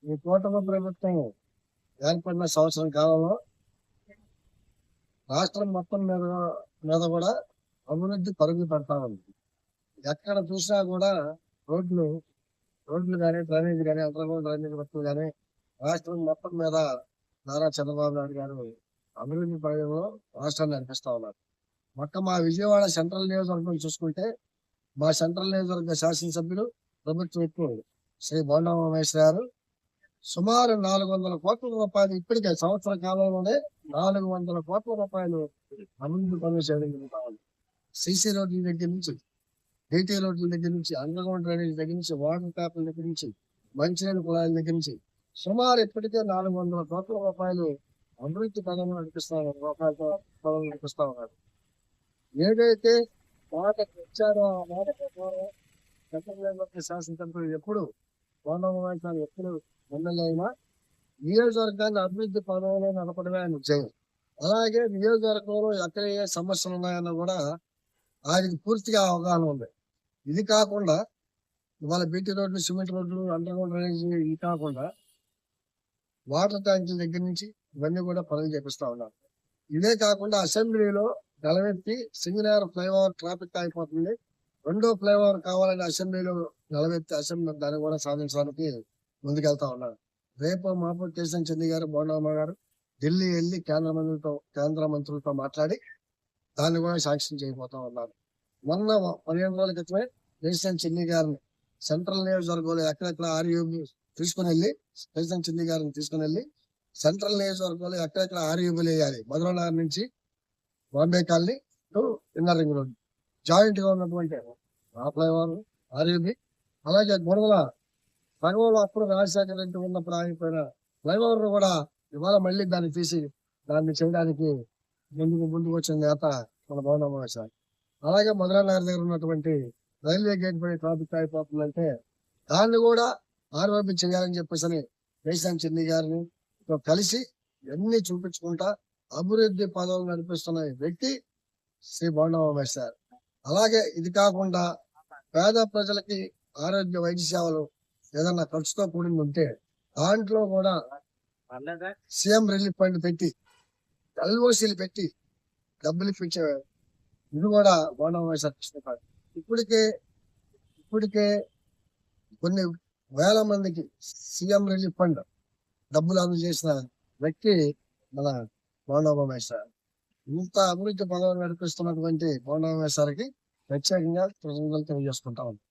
ఈ కూటమి ప్రభుత్వం ఏర్పడిన సంవత్సరం కాలంలో రాష్ట్రం మొత్తం మీద కూడా అభివృద్ధి పరుగులు పెడతా ఉంది. ఎక్కడ చూసినా కూడా రోడ్లు రోడ్లు కానీ డ్రైనేజ్ కానీ అంతర్గత డ్రైనేజ్ వర్కులు కానీ రాష్ట్రం మొత్తం మీద నారా చంద్రబాబు నాయుడు గారు అభివృద్ధి పరుగులో రాష్ట్రాన్ని నడిపిస్తా ఉన్నారు. మా విజయవాడ సెంట్రల్ నియోజకవర్గం చూసుకుంటే మా సెంట్రల్ నియోజకవర్గ శాసనసభ్యులు ప్రభుత్వ వ్యక్తులు శ్రీ బోండా ఉమేష్ గారు సుమారు 400 కోట్ల రూపాయలు ఇప్పటికే సంవత్సర కాలంలోనే 400 కోట్ల రూపాయలు అభివృద్ధి పనులు చేయడం జరుగుతా ఉంది. సిసి రోడ్ల దగ్గర నుంచి, డీటీ రోడ్ల దగ్గర నుంచి, అండర్గ్రౌండ్ డ్రైనేజ్ దగ్గర నుంచి, వాటర్ ట్యాప్ల దగ్గర నుంచి, మంచినీళ్ళ కుళాయిల దగ్గర నుంచి సుమారు ఇప్పటికే 400 కోట్ల రూపాయలు అభివృద్ధి పనులు నడిపిస్తా ఉన్నారు. ఏదైతే మాటకు వచ్చారో ఆ మాట ప్రకారం చంద్రబాబు శాసనసభ్యులు ఎప్పుడు బోండా ఎప్పుడు ఎమ్మెల్యే అయినా నియోజకవర్గాన్ని అభివృద్ధి పనులు నడపడమే ఆయన విజయం. అలాగే నియోజకవర్గంలో ఎక్కడ ఏ సమస్యలు ఉన్నాయన్న కూడా ఆయనకి పూర్తిగా అవగాహన ఉంది. ఇది కాకుండా ఇవాళ బీటీ రోడ్లు, సిమెంట్ రోడ్లు, అండర్గ్రౌండ్ డ్రైనేజ్ ఇది కాకుండా వాటర్ ట్యాంకుల దగ్గర నుంచి ఇవన్నీ కూడా పనులు చేపిస్తా ఉన్నారు. ఇదే కాకుండా అసెంబ్లీలో నిలబెట్టి సింగరేర్ ఫ్లైఓవర్ ట్రాఫిక్ అయిపోతుంది, 2వ ఫ్లైఓవర్ కావాలని అసెంబ్లీలో నిలబెట్టి అసెంబ్లీ దాన్ని కూడా సాధించడానికి ముందుకెళ్తా ఉన్నారు. రేపు మాపు కేసీఆర్ చంద్ర గారు, బోండమ్మ గారు ఢిల్లీ వెళ్ళి కేంద్ర మంత్రులతో మాట్లాడి దాన్ని కూడా శాంక్షన్ చేయబోతా ఉన్నారు. మొన్న 15 రోజుల క్రితమే కేసీఆర్ చంద్ర గారిని సెంట్రల్ నియోజకవర్గంలో ఎక్కడెక్కడ ఆర్యూబీ తీసుకుని వెళ్ళి కేసీఆర్ చంద్ర గారిని తీసుకుని వెళ్ళి సెంట్రల్ నియోజకవర్గంలో ఎక్కడెక్కడ ఆర్యూబీలు వేయాలి, మధురనగర్ నుంచి Bombay colony to inner ring road joint గా ఉన్నటువంటి ఆ ఫ్లైఓవర్ ఆర్యూబీ, అలాగే గురవల సగంలో అప్పుడు రాజశేఖర రెడ్డి ఉన్నప్పుడు ఆగిపోయిన ఫ్లైఓవర్ కూడా ఇవాళ మళ్ళీ దాన్ని తీసి దాన్ని చేయడానికి ముందుకు వచ్చిన నేత మన బోండా సార్. అలాగే మధురనగర్ దగ్గర ఉన్నటువంటి రైల్వే గేట్ పై ట్రాఫిక్ అయిపోతుందంటే దాన్ని కూడా ఆర్ఓబీ చేయాలని చెప్పేసి కేసీఆర్ చంద్ర గారిని కలిసి ఎన్ని చూపించుకుంటా అభివృద్ధి పదవులు నడిపిస్తున్న వ్యక్తి శ్రీ బోండా ఉమేష్ సార్. అలాగే ఇది కాకుండా పేద ప్రజలకి ఆరోగ్య వైద్య సేవలు ఏదన్నా ఖర్చుతో కూడింది ఉంటే దాంట్లో కూడా సీఎం రిలీఫ్ ఫండ్ పెట్టి ఎల్ఓసీలు పెట్టి డబ్బులు ఇప్పించే ఇది కూడా బోండా ఉమేష్ సార్. ఇప్పటికే కొన్ని వేల మందికి సీఎం రిలీఫ్ ఫండ్ డబ్బులు అందజేసిన వ్యక్తి మన బోండా ఉమేష్ సార్. ఇంత అభివృద్ధి పదవులు నడిపిస్తున్నటువంటి బోండా ఉమేష్ సార్కి ప్రత్యేకంగా కృతజ్ఞతలు తెలియజేసుకుంటా ఉన్నాం.